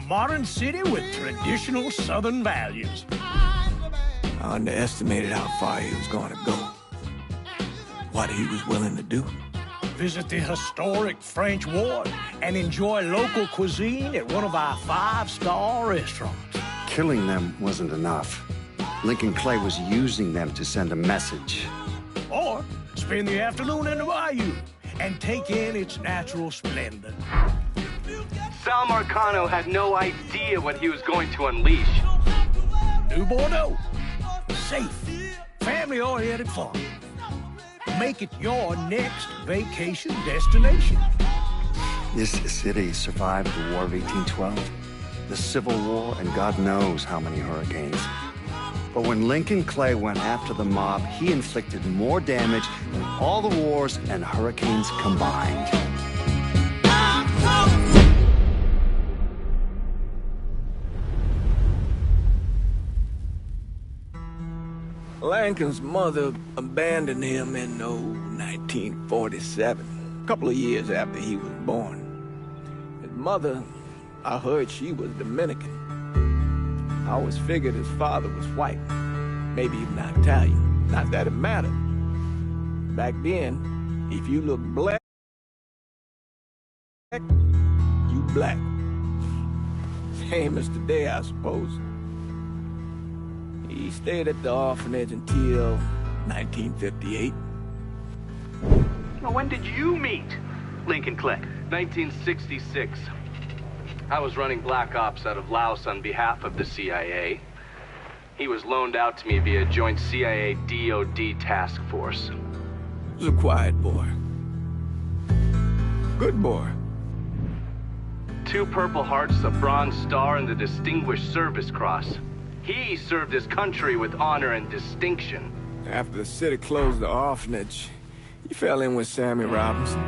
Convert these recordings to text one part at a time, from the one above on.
modern city with traditional Southern values. I underestimated how far he was going to go. What he was willing to do. Visit the historic French Ward and enjoy local cuisine at one of our 5-star restaurants. Killing them wasn't enough. Lincoln Clay was using them to send a message. Or spend the afternoon in the bayou and take in its natural splendor. Sal Marcano had no idea what he was going to unleash. New Bordeaux. Safe, family-oriented fun. Make it your next vacation destination. This city survived the War of 1812, the Civil War, and God knows how many hurricanes. But when Lincoln Clay went after the mob, he inflicted more damage than all the wars and hurricanes combined. Lincoln's mother abandoned him in 1947, a couple of years after he was born. His mother, I heard she was Dominican. I always figured his father was white, maybe even Italian. Not that it mattered. Back then, if you looked black, you black. Same as today, I suppose. He stayed at the orphanage until 1958. Now, when did you meet Lincoln Clay? 1966. I was running Black Ops out of Laos on behalf of the CIA. He was loaned out to me via joint CIA-DOD task force. He was a quiet boy. Good boy. 2 Purple Hearts, a Bronze Star, and the Distinguished Service Cross. He served his country with honor and distinction. After the city closed the orphanage, he fell in with Sammy Robinson.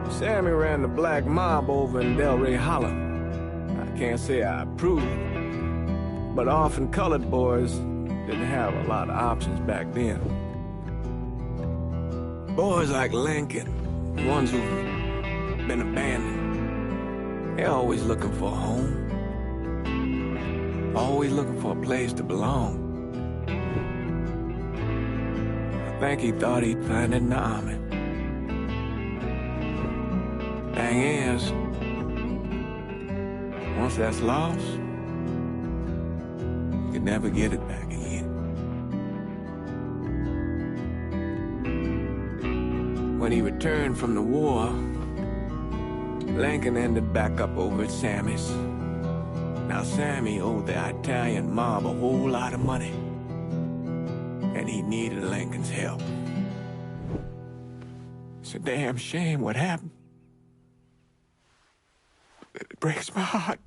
Sammy ran the black mob over in Delray Hollow. I can't say I approved, but orphan colored boys didn't have a lot of options back then. Boys like Lincoln, ones who've been abandoned, they're always looking for a home. Always looking for a place to belong. I think he thought he'd find it in the army. Thing is, once that's lost, you can never get it back again. When he returned from the war, Lincoln ended back up over at Sammy's. Now, Sammy owed the Italian mob a whole lot of money, and he needed Lincoln's help. It's a damn shame what happened. It breaks my heart.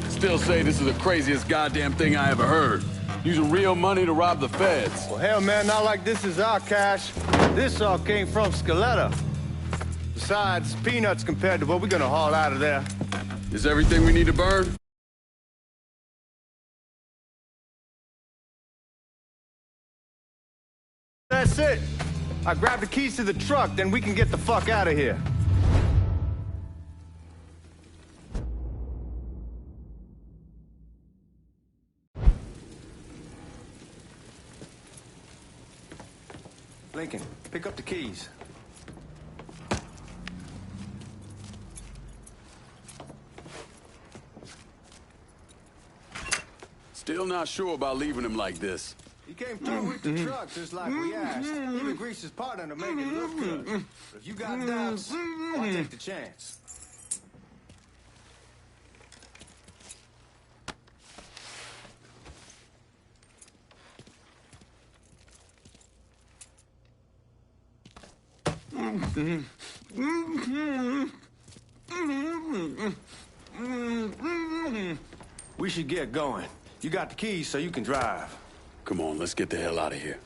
Still say this is the craziest goddamn thing I ever heard. Using real money to rob the feds. Well, hell, man, not like this is our cash. This all came from Scaletta. Besides, peanuts compared to what we're gonna haul out of there. Is everything we need to burn? That's it. I grab the keys to the truck, then we can get the fuck out of here. Lincoln, pick up the keys. Still not sure about leaving him like this. He came through with the truck just like we asked. Even greased his partner to make it look good. But if you got doubts, I'll take the chance. We should get going. You got the keys so you can drive. Come on, let's get the hell out of here.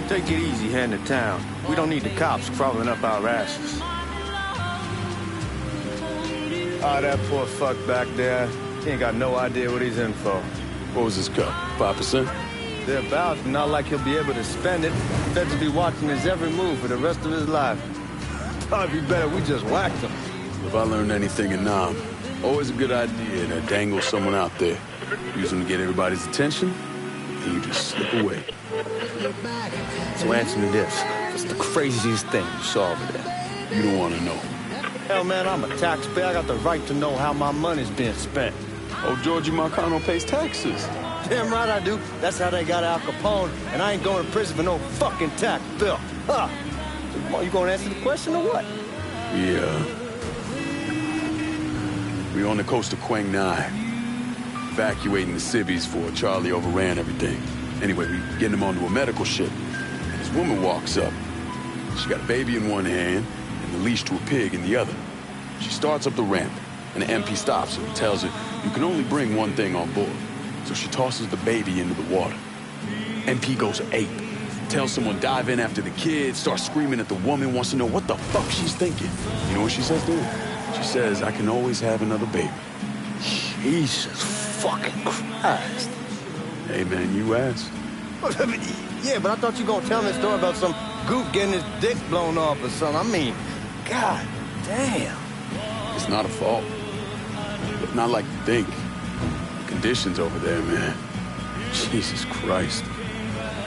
Take it easy heading to town. We don't need the cops crawling up our asses. Ah, that poor fuck back there. He ain't got no idea what he's in for. What was his cut? 5%? Thereabouts, but not like he'll be able to spend it. Feds will be watching his every move for the rest of his life. Probably be better we just whacked him. If I learned anything in Nam, always a good idea to dangle someone out there. Use them to get everybody's attention, and you just slip away. So answer me this. What's the craziest thing you saw over there? You don't want to know. Hell, man, I'm a taxpayer. I got the right to know how my money's being spent. Oh, Georgie Marcano pays taxes. Damn right I do. That's how they got Al Capone, and I ain't going to prison for no fucking tax bill. Huh. So, you gonna answer the question or what? Yeah. We on the coast of Quang Nai. Evacuating the civvies for Charlie overran everything. Anyway, we getting him onto a medical ship. And this woman walks up. She got a baby in one hand and the leash to a pig in the other. She starts up the ramp, and the MP stops her and tells her, you can only bring one thing on board. So she tosses the baby into the water. MP goes ape. Tells someone dive in after the kid, starts screaming at the woman, wants to know what the fuck she's thinking. You know what she says to him? She says, I can always have another baby. Jesus fucking Christ. Hey, man, you asked. Yeah, but I thought you were gonna tell me a story about some goop getting his dick blown off or something. I mean, god damn. It's not a fault. But not like you think. Conditions over there, man. Jesus Christ.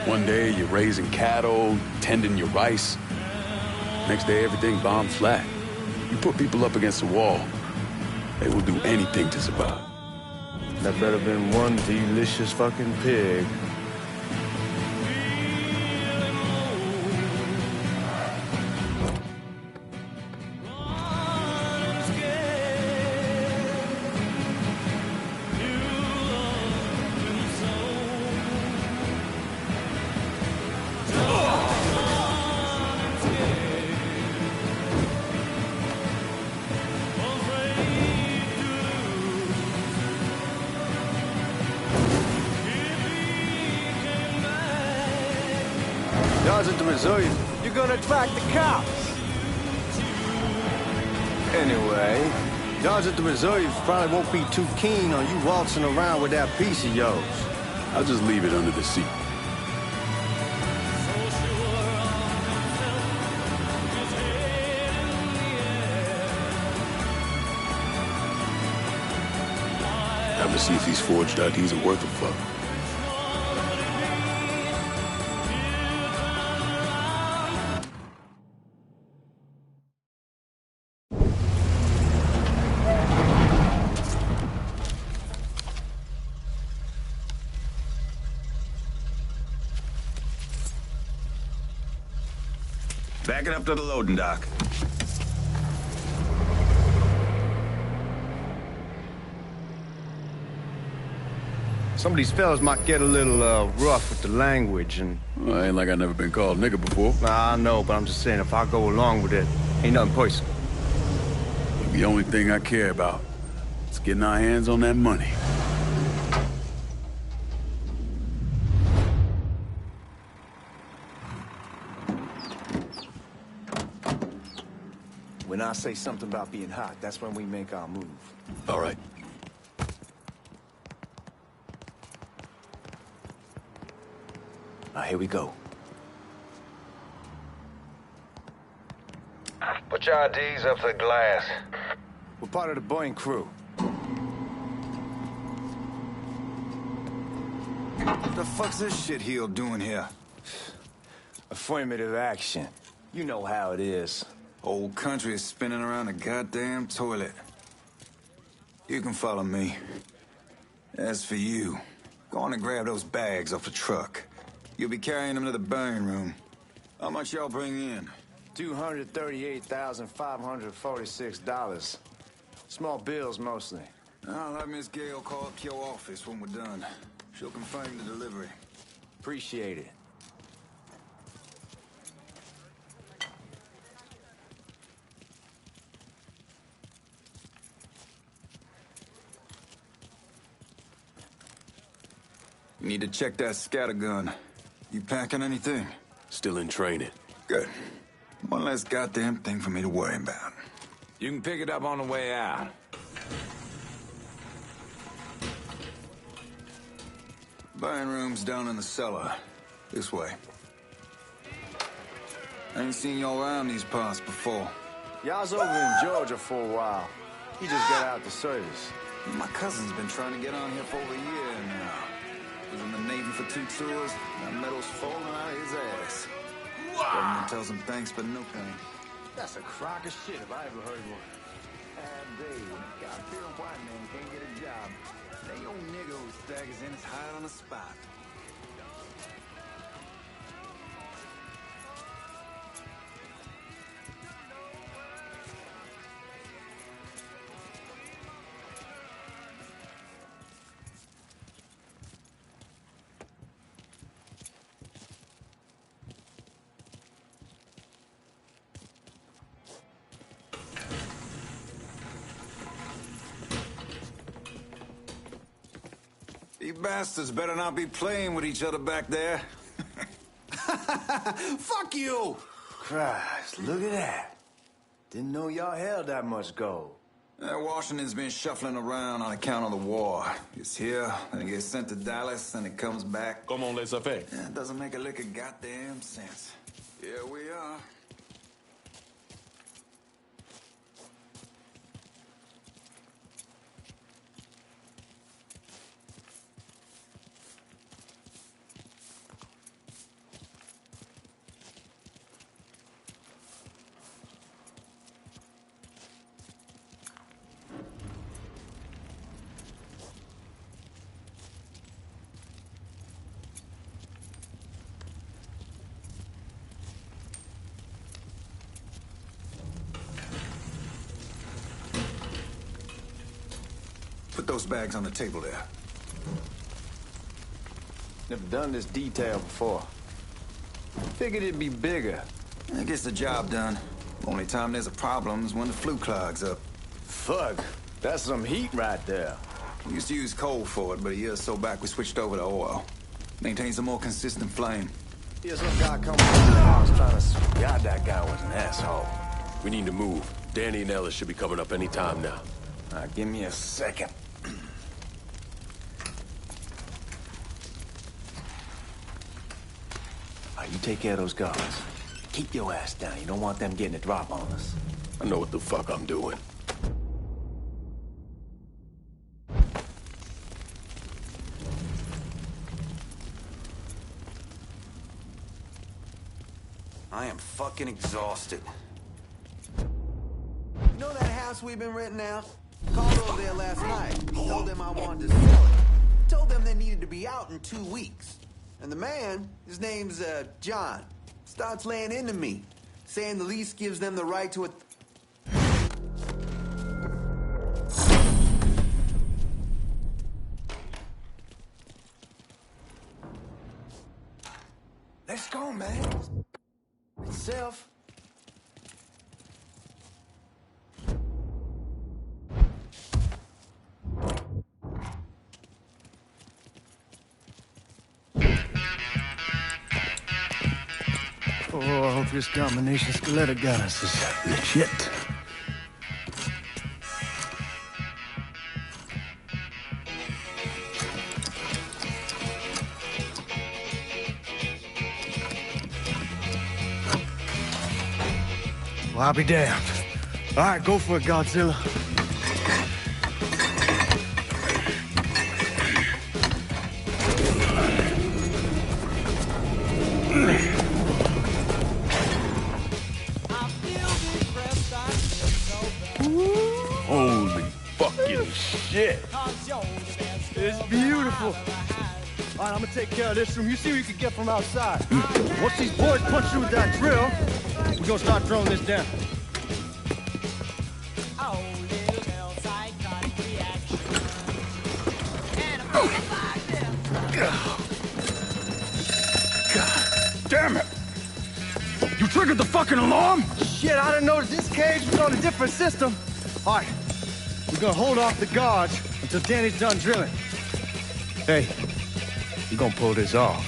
One day you're raising cattle, tending your rice. Next day everything bombed flat. You put people up against a wall, they will do anything to survive. That better been one delicious fucking pig. At the resort, you're gonna attract the cops. Anyway, Guards at the reserve probably won't be too keen on you waltzing around with that piece of yours. I'll just leave it under the seat. Time to see if these forged IDs are worth a fuck. Back it up to the loading dock. Some of these fellas might get a little rough with the language, and... Well, ain't like I never been called nigga before. Nah, I know, but I'm just saying, if I go along with it, ain't nothing personal. The only thing I care about is getting our hands on that money. When I say something about being hot, that's when we make our move. All right. Now, here we go. Put your IDs up to the glass. We're part of the Boeing crew. What the fuck's this shitheel doing here? Affirmative action. You know how it is. Whole country is spinning around the goddamn toilet. You can follow me. As for you, go on and grab those bags off the truck. You'll be carrying them to the burn room. How much y'all bring in? $238,546. Small bills, mostly. I'll have Miss Gale call up your office when we're done. She'll confirm the delivery. Appreciate it. You need to check that scattergun. You packing anything? Still in training. Good. One less goddamn thing for me to worry about. You can pick it up on the way out. Burn room's down in the cellar. This way. I ain't seen y'all around these parts before. Y'all's over in Georgia for a while. He just got out the service. My cousin's been trying to get on here for over a year now. Was in the Navy for 2 tours. That medal's falling out of his ass. Government tells him thanks, but no thanks. That's a crock of shit if I ever heard one. God-fearing white man can't get a job. They old nigga who staggers in his hide on the spot. You bastards better not be playing with each other back there. Fuck you! Christ, look at that. Didn't know y'all held that much gold. Washington's been shuffling around on account of the war. It's here, then it gets sent to Dallas, and it comes back. Comment les affaires? It doesn't make a lick of goddamn sense. Here we are. Put those bags on the table there. Never done this detail before. Figured it'd be bigger. It gets the job done. Only time there's a problem is when the flue clogs up. Fuck, that's some heat right there. We used to use coal for it, but a year or so back we switched over to oil. Maintains a more consistent flame. Here's some guy coming from the house trying to... God, that guy was an asshole. We need to move. Danny and Ellis should be coming up any time now. Give me a second. You take care of those guards. Keep your ass down. You don't want them getting a drop on us. I know what the fuck I'm doing. I am fucking exhausted. You know that house we've been renting out? Called over there last night. Told them I wanted to sell it. Told them they needed to be out in 2 weeks. And the man, his name's, John, starts laying into me, saying the lease gives them the right to a... Let's go, man. Itself. Oh, I hope this domination Scaletta got us is legit. Well, I'll be damned. All right, go for it, Godzilla. Holy fucking shit. It's beautiful. All right, I'm gonna take care of this room. You see what you can get from outside. Once these boys punch through with that drill, we're gonna start throwing this down. God damn it! You triggered the fucking alarm? Shit, I didn't know that this cage was on a different system. All right, we're gonna hold off the guards until Danny's done drilling. Hey, we're gonna pull this off.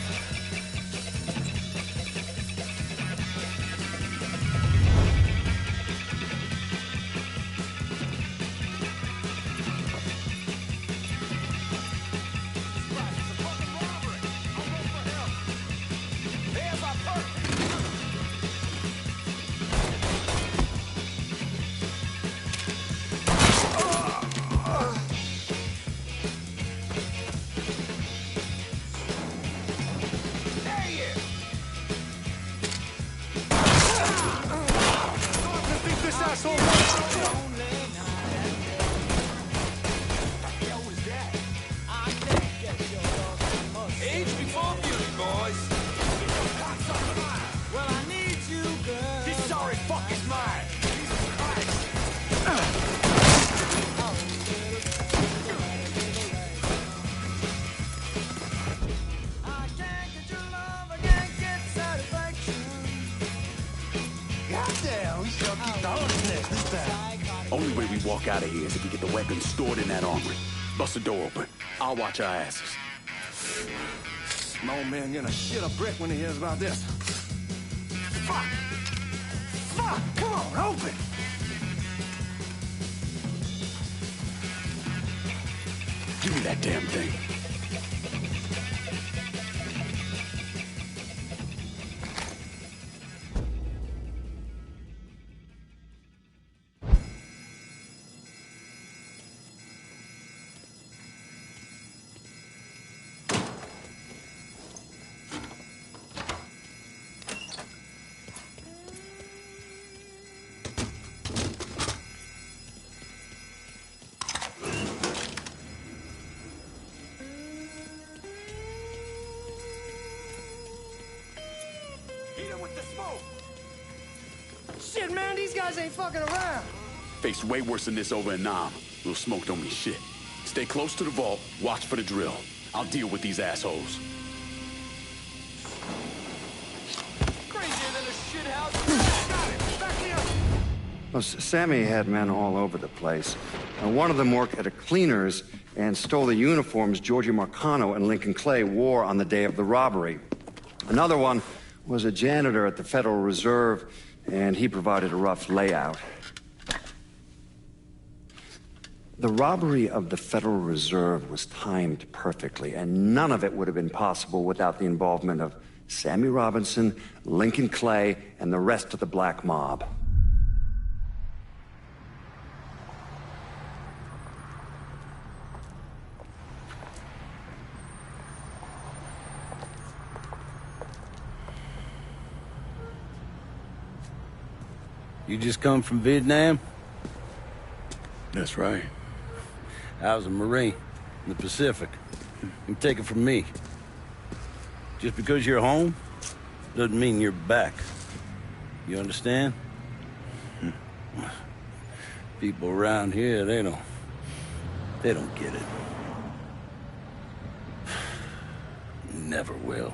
Only way we walk out of here is if we get the weapons stored in that armory. Bust the door open. I'll watch our asses. Small man gonna shit a brick when he hears about this. Fuck! Fuck! Come on, open! Give me that damn thing. Shit, man, these guys ain't fucking around. Faced way worse than this over in Nam. Little smoke don't mean shit. Stay close to the vault, watch for the drill. I'll deal with these assholes. Crazier than a shit house. Got it. Back me up. Well, Sammy had men all over the place. One of them worked at a cleaner's and stole the uniforms Georgie Marcano and Lincoln Clay wore on the day of the robbery. Another one was a janitor at the Federal Reserve, and he provided a rough layout. The robbery of the Federal Reserve was timed perfectly, and none of it would have been possible without the involvement of Sammy Robinson, Lincoln Clay, and the rest of the Black Mob. You just come from Vietnam? That's right. I was a Marine in the Pacific. You take it from me. Just because you're home doesn't mean you're back. You understand? People around here, they don't get it. Never will.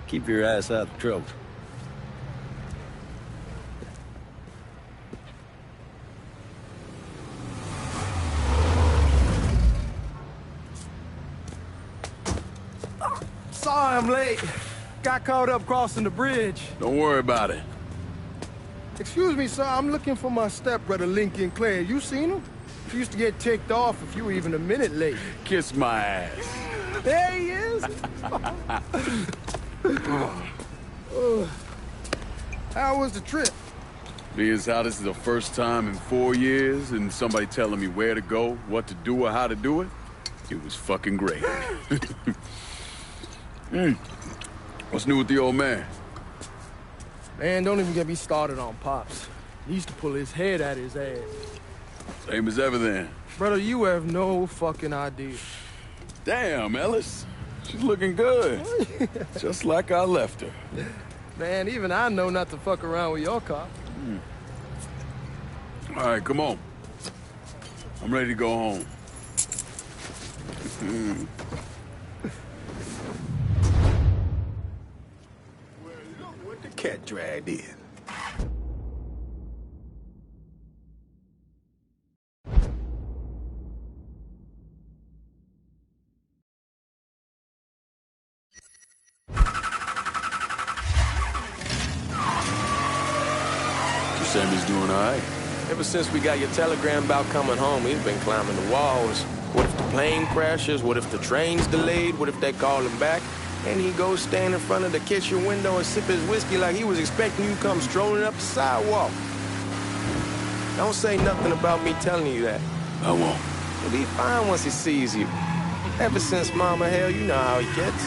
Keep your ass out of trouble. Sorry I'm late. Got caught up crossing the bridge. Don't worry about it. Excuse me, sir. I'm looking for my stepbrother, Lincoln Clay. You seen him? He used to get ticked off if you were even a minute late. Kiss my ass. There he is. How was the trip? Being how this is the first time in 4 years and somebody telling me where to go, what to do, or how to do it, it was fucking great. What's new with the old man? Man, don't even get me started on Pops. He used to pull his head out his ass. Same as ever then. Brother, you have no fucking idea. Damn, Ellis. She's looking good. Just like I left her. Man, even I know not to fuck around with your car. All right, come on. I'm ready to go home. What the cat dragged in? Sammy's doing all right. Ever since we got your telegram about coming home, he's been climbing the walls. What if the plane crashes? What if the train's delayed? What if they call him back? And he goes stand in front of the kitchen window and sip his whiskey like he was expecting you to come strolling up the sidewalk. Don't say nothing about me telling you that. I won't. He'll be fine once he sees you. Ever since Mama Hell, you know how he gets.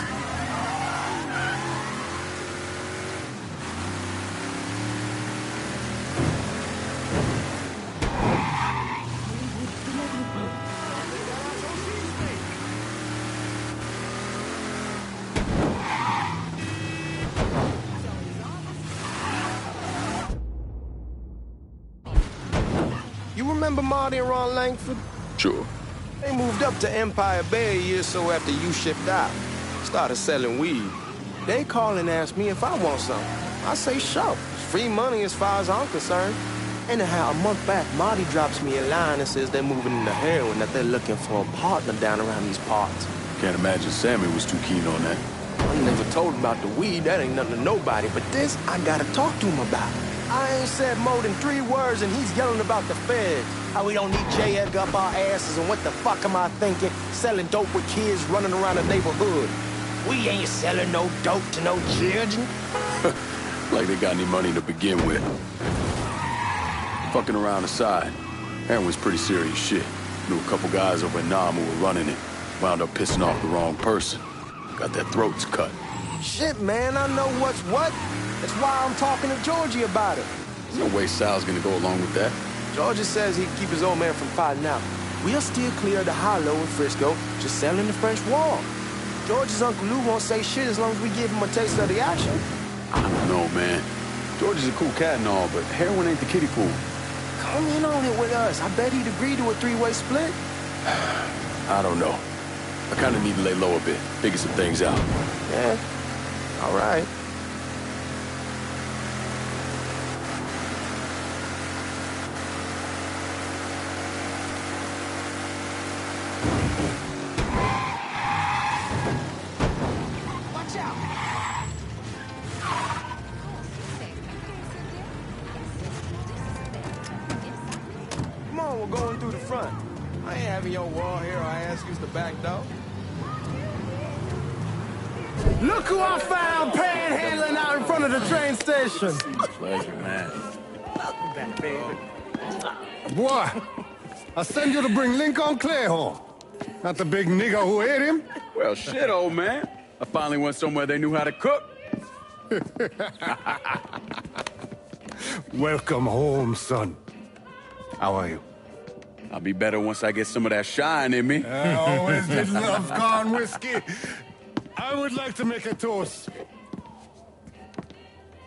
You remember Marty and Ron Langford? Sure. They moved up to Empire Bay a year or so after you shipped out. Started selling weed. They call and ask me if I want some. I say, sure. It's free money as far as I'm concerned. Anyhow, a month back, Marty drops me a line and says they're moving into heroin, that they're looking for a partner down around these parts. Can't imagine Sammy was too keen on that. I never told him about the weed. That ain't nothing to nobody. But this, I gotta talk to him about. I ain't said more than 3 words, and he's yelling about the feds. How we don't need J. Edgar up our asses, and what the fuck am I thinking? Selling dope with kids running around the neighborhood. We ain't selling no dope to no children. Like they got any money to begin with. Fucking around aside, heroin's pretty serious shit. Knew a couple guys over in Nam who were running it. Wound up pissing off the wrong person. Got their throats cut. Shit, man, I know what's what. That's why I'm talking to Georgie about it. There's no way Sal's gonna go along with that. Georgie says he'd keep his old man from fighting out. We'll steer clear of the hollow in Frisco, just selling the French Wall. George's Uncle Lou won't say shit as long as we give him a taste of the action. I don't know, man. George is a cool cat and all, but heroin ain't the kiddie pool. Come in on it with us. I bet he'd agree to a 3-way split. I don't know. I kind of need to lay low a bit, figure some things out. Yeah, all right. going through the front. I ain't having your wall here or ass use the back door. Look who I found panhandling out in front of the train station. Pleasure, man. Welcome back, baby. Boy, I send you to bring Lincoln Clay home. Not the big nigger who ate him. Well, shit, old man. I finally went somewhere they knew how to cook. Welcome home, son. How are you? I'll be better once I get some of that shine in me. I always did love corn whiskey. I would like to make a toast.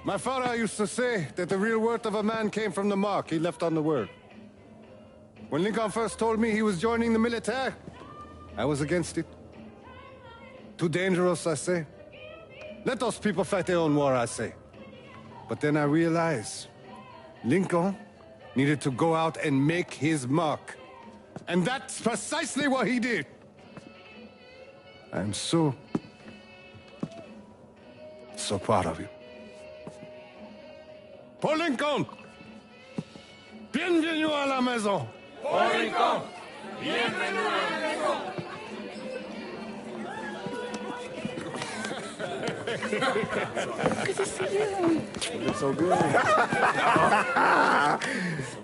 My father used to say that the real worth of a man came from the mark he left on the world. When Lincoln first told me he was joining the military, I was against it. Too dangerous, I say. Let those people fight their own war, I say. But then I realized Lincoln needed to go out and make his mark. And that's precisely what he did. I'm so proud of you. Paul Lincoln! Bienvenue à la maison! Paul Lincoln! Bienvenue à la maison! Good to see you. Looking so good.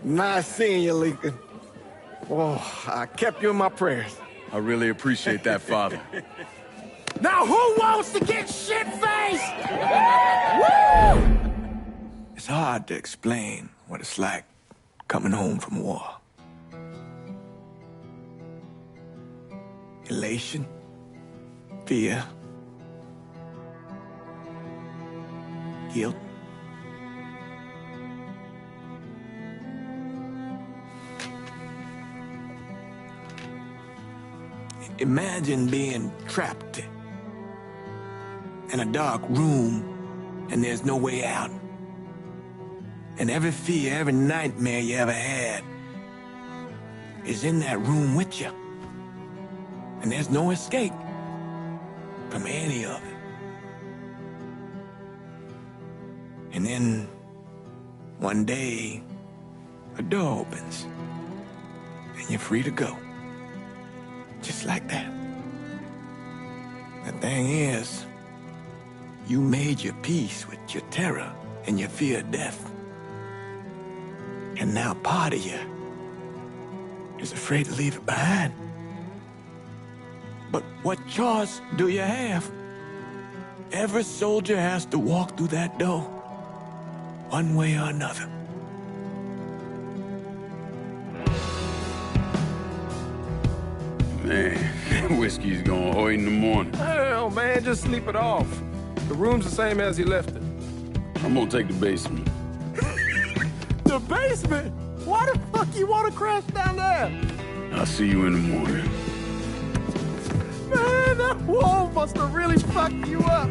Nice seeing you, Lincoln. Oh, I kept you in my prayers. I really appreciate that, Father. Now who wants to get shit-faced? Woo! It's hard to explain what it's like coming home from war. Elation, fear, guilt. Imagine being trapped in a dark room and there's no way out. And every fear, every nightmare you ever had is in that room with you. And there's no escape from any of it. And then one day, a door opens and you're free to go. Just like that. The thing is, you made your peace with your terror and your fear of death. And now part of you is afraid to leave it behind. But what choice do you have? Every soldier has to walk through that door, one way or another. Man, whiskey's going hoy in the morning. Hell, man, just sleep it off. The room's the same as you left it. I'm gonna take the basement. The basement? Why the fuck you want to crash down there? I'll see you in the morning. Man, that wall must have really fucked you up.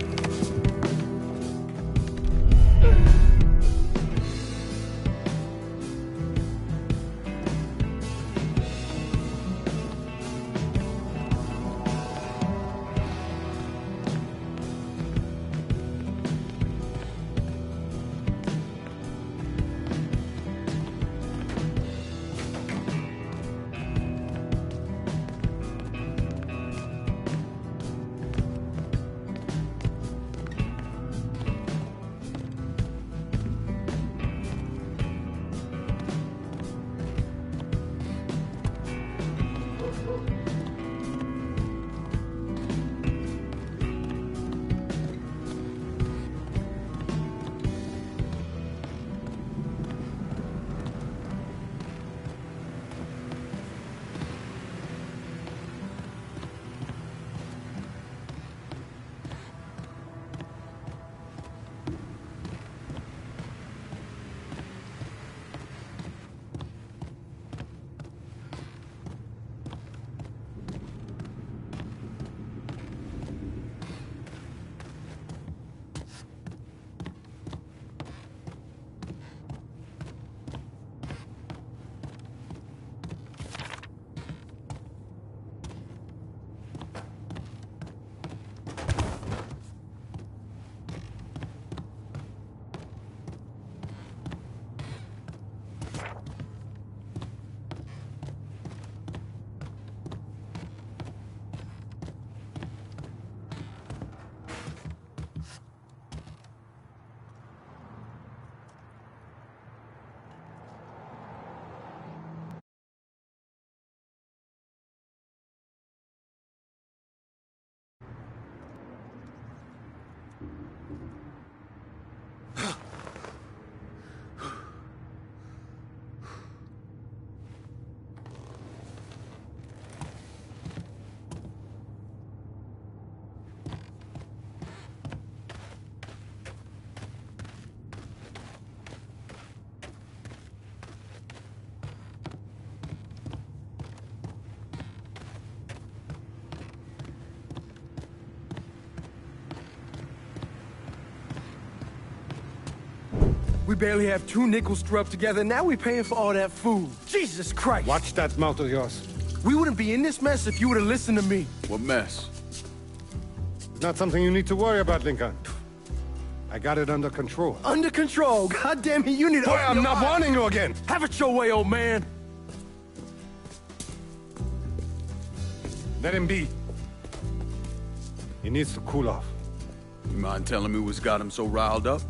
We barely have 2 nickels to rub together, now we paying for all that food. Jesus Christ! Watch that mouth of yours. We wouldn't be in this mess if you would have listened to me. What mess? It's not something you need to worry about, Lincoln. I got it under control. Under control? God damn it, you need to... Boy, I'm not warning you again! Have it your way, old man! Let him be. He needs to cool off. You mind telling me what's got him so riled up?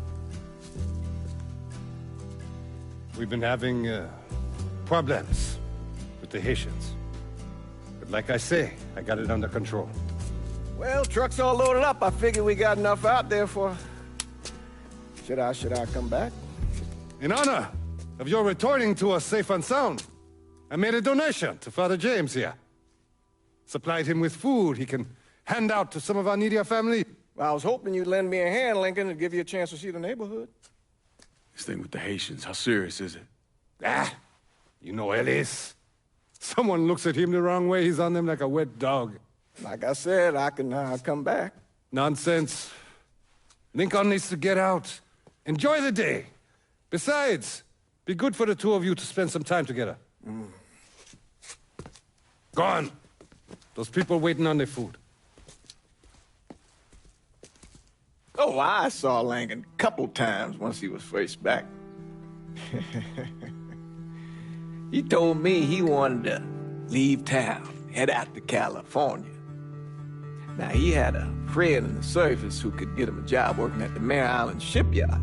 We've been having problems with the Haitians. But like I say, I got it under control. Well, truck's all loaded up. I figure we got enough out there for... Should I come back? In honor of your returning to us safe and sound, I made a donation to Father James here. Supplied him with food he can hand out to some of our needier family. Well, I was hoping you'd lend me a hand, Lincoln, and give you a chance to see the neighborhood. This thing with the Haitians, how serious is it? Ah, you know Ellis. Someone looks at him the wrong way, he's on them like a wet dog. Like I said, I can come back. Nonsense. Lincoln needs to get out. Enjoy the day. Besides, be good for the two of you to spend some time together. Go on. Those people waiting on their food. Oh, I saw Lincoln a couple times once he was first back. He told me he wanted to leave town, head out to California. Now, he had a friend in the service who could get him a job working at the Mare Island shipyard.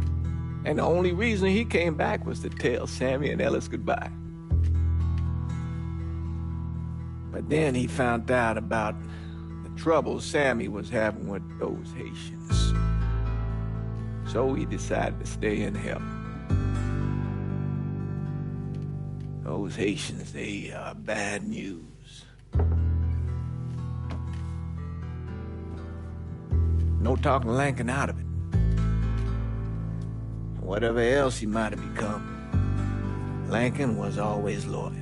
And the only reason he came back was to tell Sammy and Ellis goodbye. But then he found out about the trouble Sammy was having with those Haitians. So he decided to stay and help. Those Haitians, they are bad news. No talking Lincoln out of it. Whatever else he might have become, Lincoln was always loyal.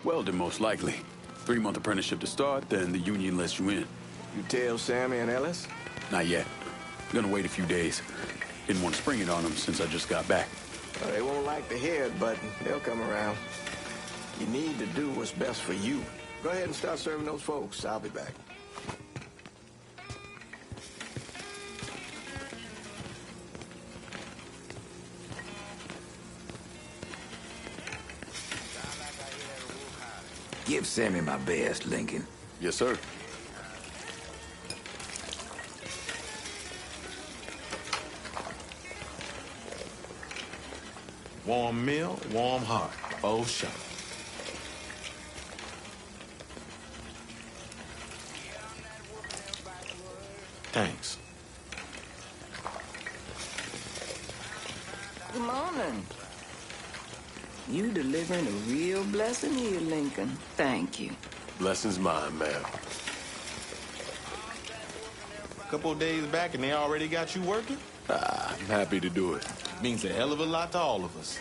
Welding, most likely. 3-month apprenticeship to start, then the union lets you in. You tell Sammy and Ellis? Not yet. I'm gonna wait a few days. Didn't want to spring it on them since I just got back. Well, they won't like to hear it, but they'll come around. You need to do what's best for you. Go ahead and start serving those folks. I'll be back. Give Sammy my best, Lincoln. Yes, sir. Warm meal, warm heart. Oh, shut. Thanks. Good morning. You delivering a real blessing here, Lincoln. Thank you. Blessing's mine, ma'am. Couple of days back and they already got you working? I'm happy to do it. Means a hell of a lot to all of us.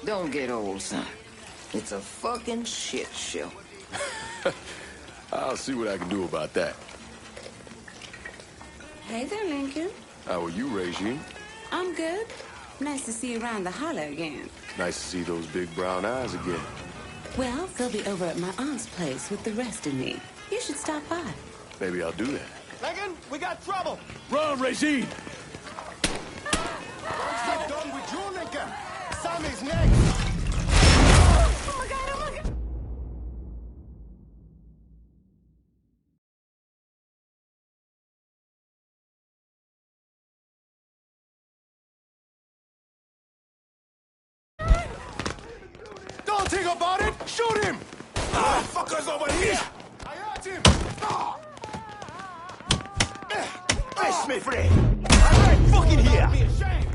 Don't get old, son. It's a fucking shit show. I'll see what I can do about that. Hey there, Lincoln. How are you, Regine? I'm good. Nice to see you around the holler again. Nice to see those big brown eyes again. Well, they'll be over at my aunt's place with the rest of me. You should stop by. Maybe I'll do that. Lincoln, we got trouble. Run, Regine! Once you're done with you, Lincoln, Sammy's next. Oh my God, oh my God. Don't think about it. Shoot him. Fuckers over here! I hurt him. Bless me, friend! I'm right fucking here! Be ashamed.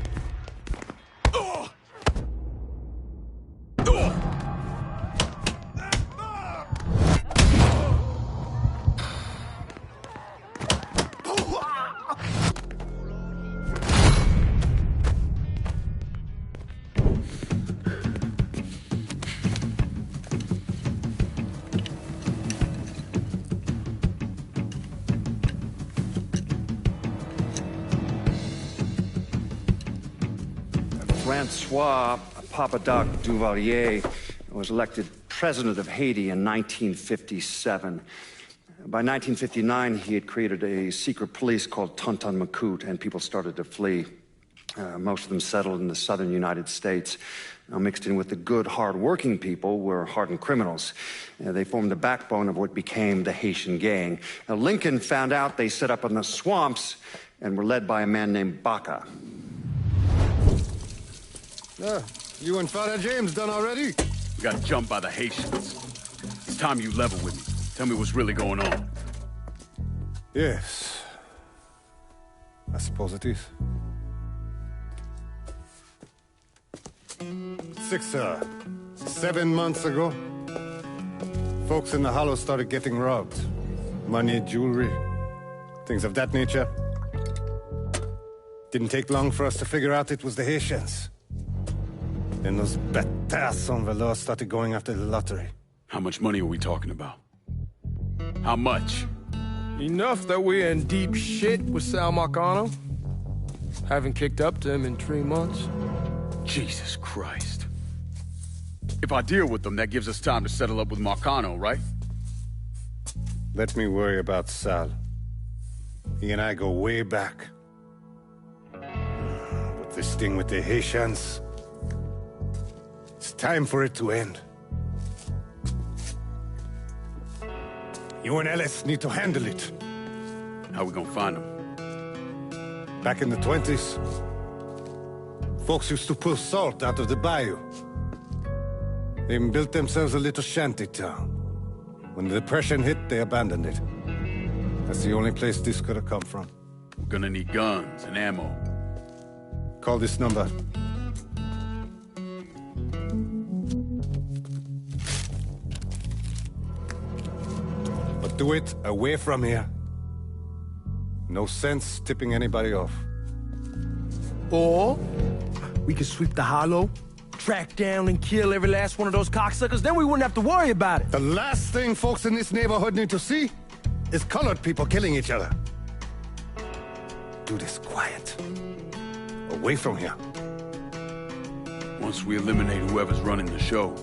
Francois Papadoc Duvalier was elected president of Haiti in 1957. By 1959, he had created a secret police called Tonton Macoute, and people started to flee. Most of them settled in the southern United States. Mixed in with the good, hard-working people were hardened criminals. They formed the backbone of what became the Haitian gang. Now, Lincoln found out they set up in the swamps and were led by a man named Baca. You and Father James done already? We got jumped by the Haitians. It's time you level with me. Tell me what's really going on. Yes. I suppose it is. 7 months ago, folks in the Hollow started getting robbed. Money, jewelry, things of that nature. Didn't take long for us to figure out it was the Haitians. Then those bâtards en velours started going after the lottery. How much money are we talking about? How much? Enough that we're in deep shit with Sal Marcano. Haven't kicked up to him in 3 months. Jesus Christ. If I deal with them, that gives us time to settle up with Marcano, right? Let me worry about Sal. He and I go way back. But this thing with the Haitians, it's time for it to end. You and Ellis need to handle it. How we gonna find them? Back in the 20s, folks used to pull salt out of the bayou. They even built themselves a little shanty town. When the Depression hit, they abandoned it. That's the only place this could have come from. We're gonna need guns and ammo. Call this number. But do it away from here. No sense tipping anybody off. Or we could sweep the Hollow, track down and kill every last one of those cocksuckers, then we wouldn't have to worry about it. The last thing folks in this neighborhood need to see is colored people killing each other. Do this quiet. Away from here. Once we eliminate whoever's running the show,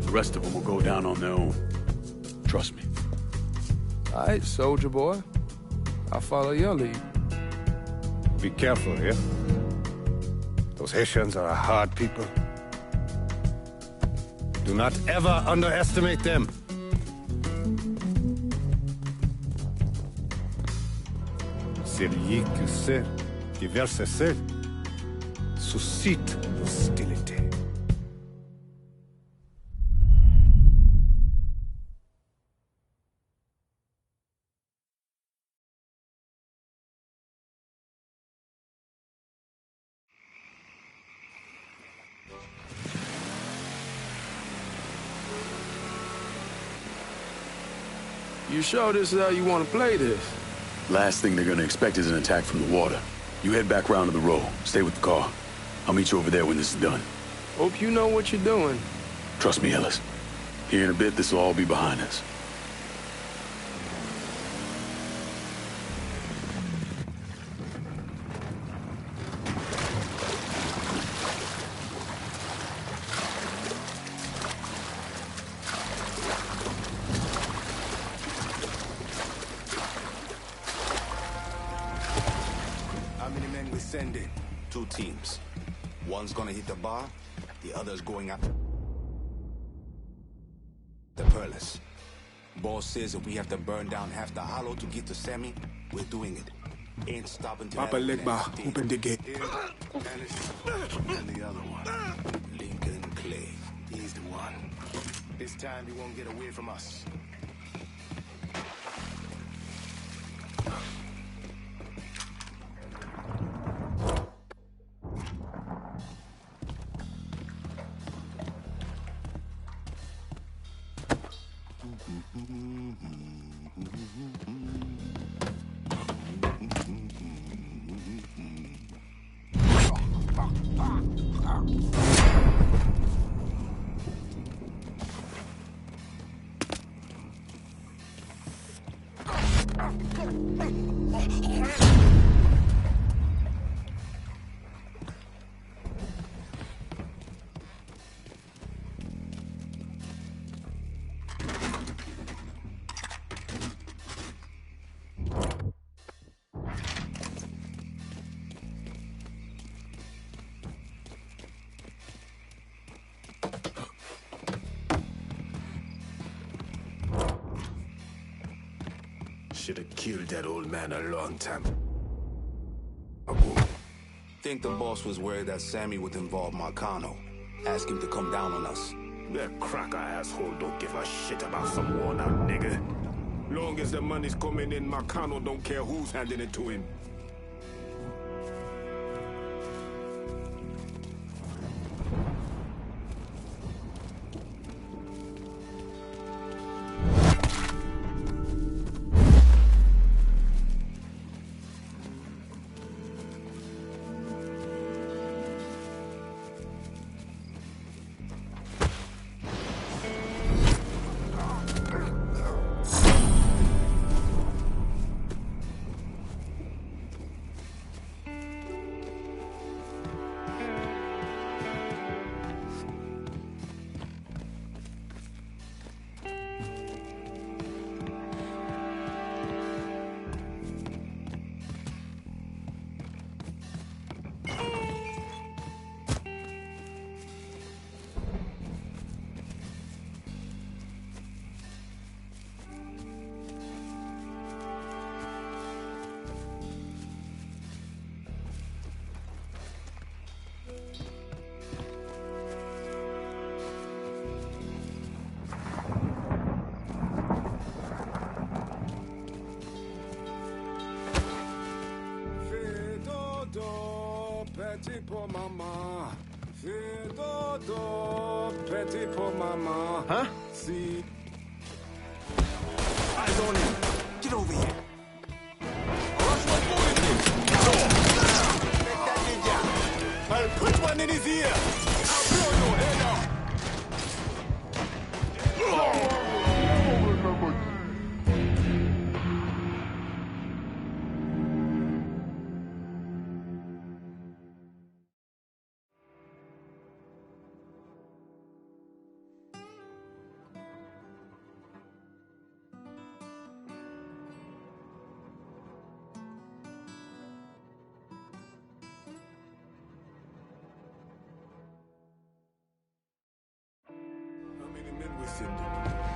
the rest of them will go down on their own. Trust me. All right, soldier boy. I'll follow your lead. Be careful here. Those Haitians are a hard people. Do not ever underestimate them. Celui qui sait qui verse sel suscite hostilité. You sure this is how you want to play this? Last thing they're gonna expect is an attack from the water. You head back round to the row. Stay with the car. I'll meet you over there when this is done. Hope you know what you're doing. Trust me, Ellis. Here in a bit, this will all be behind us. Send in 2 teams. One's gonna hit the bar, the other's going up the Perlas. Boss says if we have to burn down half the Hollow to get to Sammy, we're doing it. Ain't stopping till Papa Legba, open the gate. And the other one, Lincoln Clay. He's the one. This time he won't get away from us. should have killed that old man a long time. Think the boss was worried that Sammy would involve Marcano. Ask him to come down on us. That cracker asshole don't give a shit about some worn-out nigga. Long as the money's coming in, Marcano don't care who's handing it to him. Petit pour mama. Fais dodo, petit pour mama. Huh? See. Eyes on him. Get over here. I'll put one in his ear. I'll blow your head off.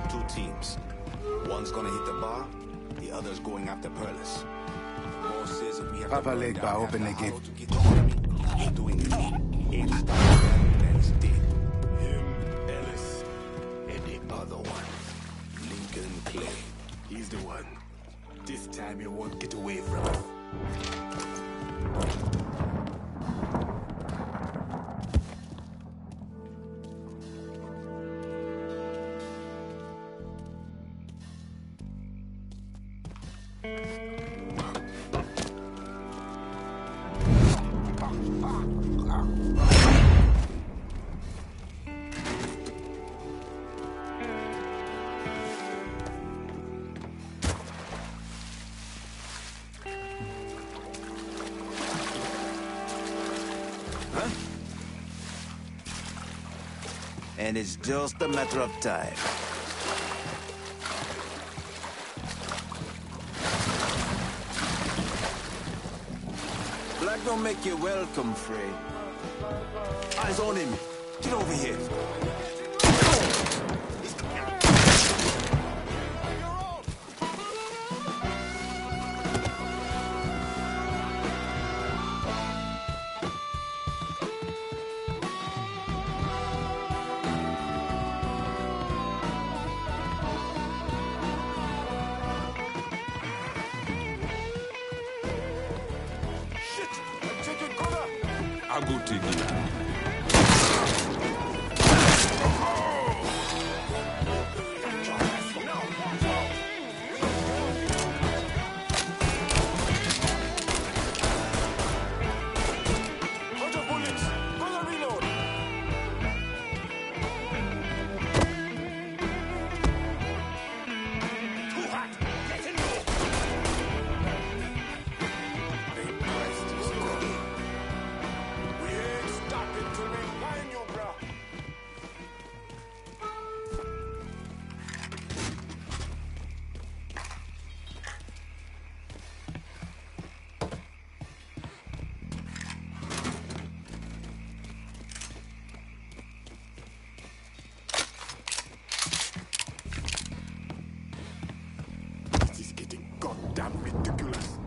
Two teams. One's gonna hit the bar, the other's going after Perlis. Boss says if we have Papa to Leg bar, open the gate. to get to Army, we're doing it. Ain't stopping that man's dead. Him, Ellis, and the other one, Lincoln Clay. He's the one. This time you won't get away from him. And it's just a matter of time. Black don't make you welcome, Frey. Eyes on him. Get over here. I'll go take you. Stop it. Damn ridiculous.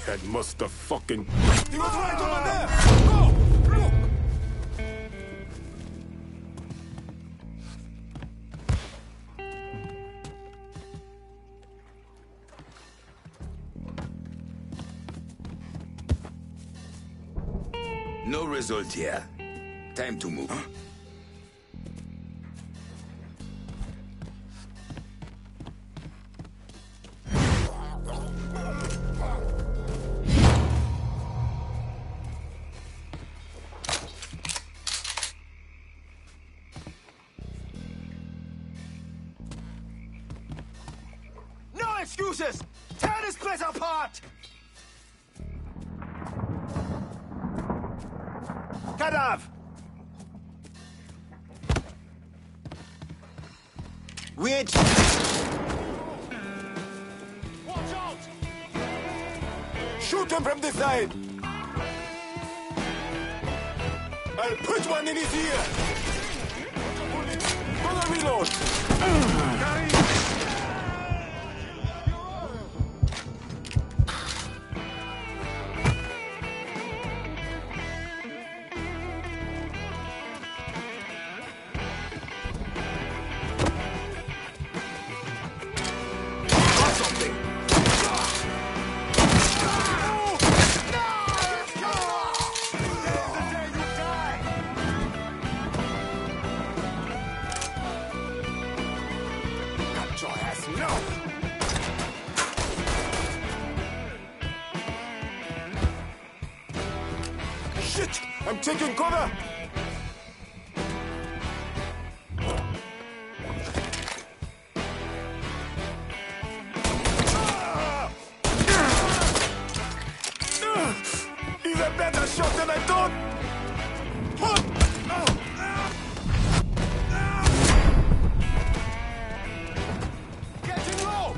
That must have fucking... He was right over there! Go! Look! No result here. Time to move. Huh? No excuses! Tear this place apart! Kadav! Which? Watch out! Shoot him from the side! I'll put one in his ear! Gonna reload! Shit! I'm taking cover! He's a better shot than I thought! Getting low!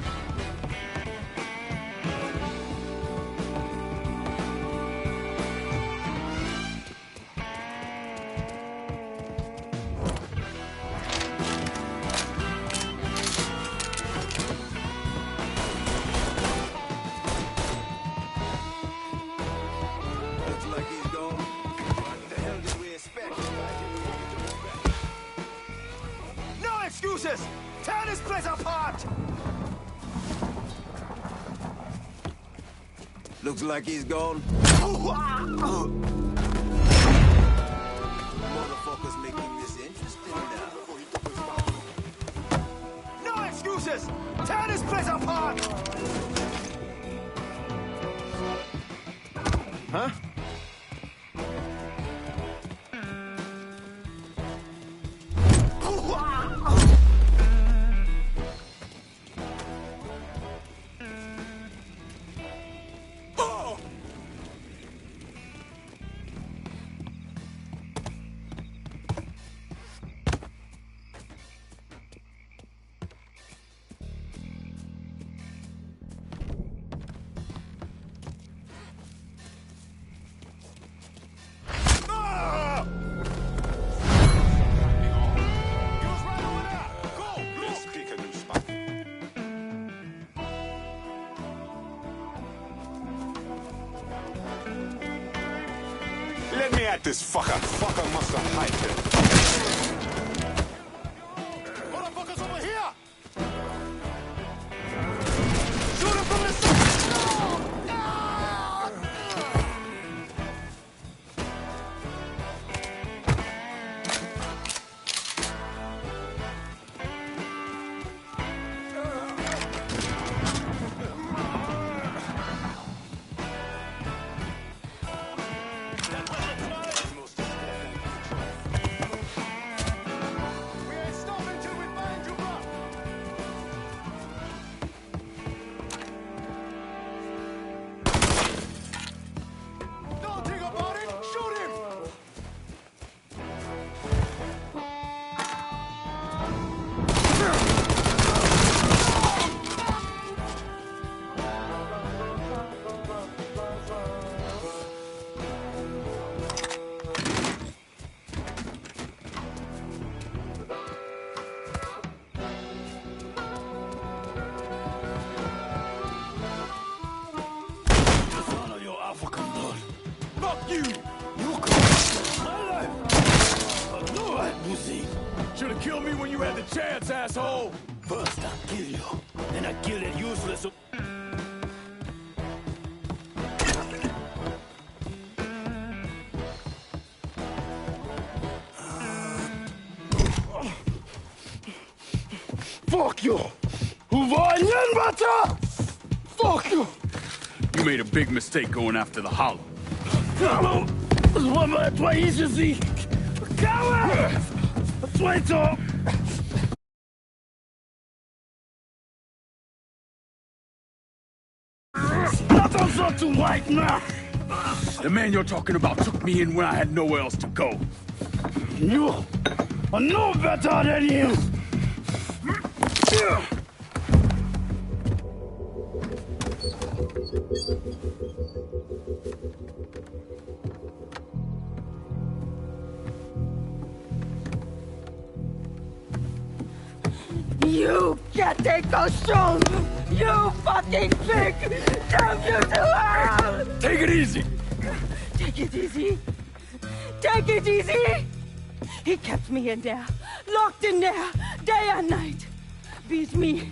Looks like he's gone. What the hell did we expect? No excuses! Tear this place apart! Looks like he's gone. Motherfuckers making this interesting now. No excuses! Tear this place apart! Huh? Let me at this fucker. Fucker must have hiked it. Motherfuckers over here! Shoot him from the side! never had the chance, asshole! First I kill you, then I kill that useless... Fuck you! Fuck you! You made a big mistake going after the Hollow. The man you're talking about took me in when I had nowhere else to go. You are no better than him! You can't take those stones! You fucking pig! Damn you to hell! Take it easy! Take it easy! Take it easy! He kept me in there, locked in there, day and night. Beat me,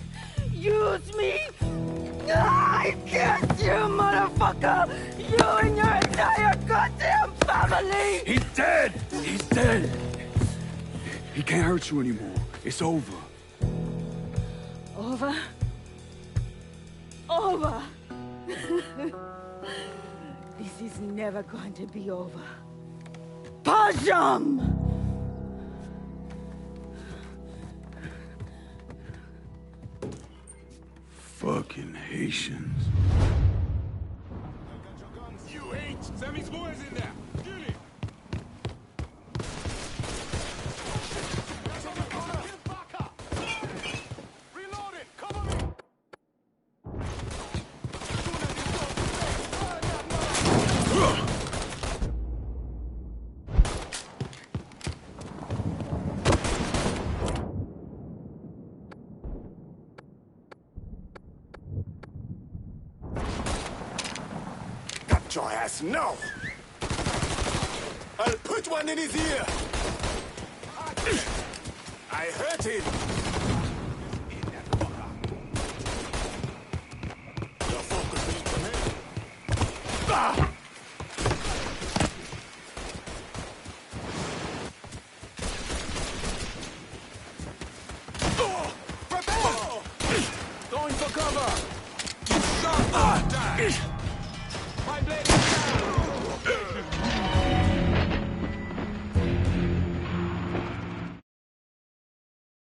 use me. I can't, you motherfucker! You and your entire goddamn family! He's dead! He's dead! He can't hurt you anymore. It's over. Over? Over! This is never going to be over. Pajam! Fucking Haitians. You ain't! Sammy's boys in there! Kill him! Your ass now! I'll put one in his ear! I hurt him! Your focus is to me. Ah! Going for cover! Stop! Die!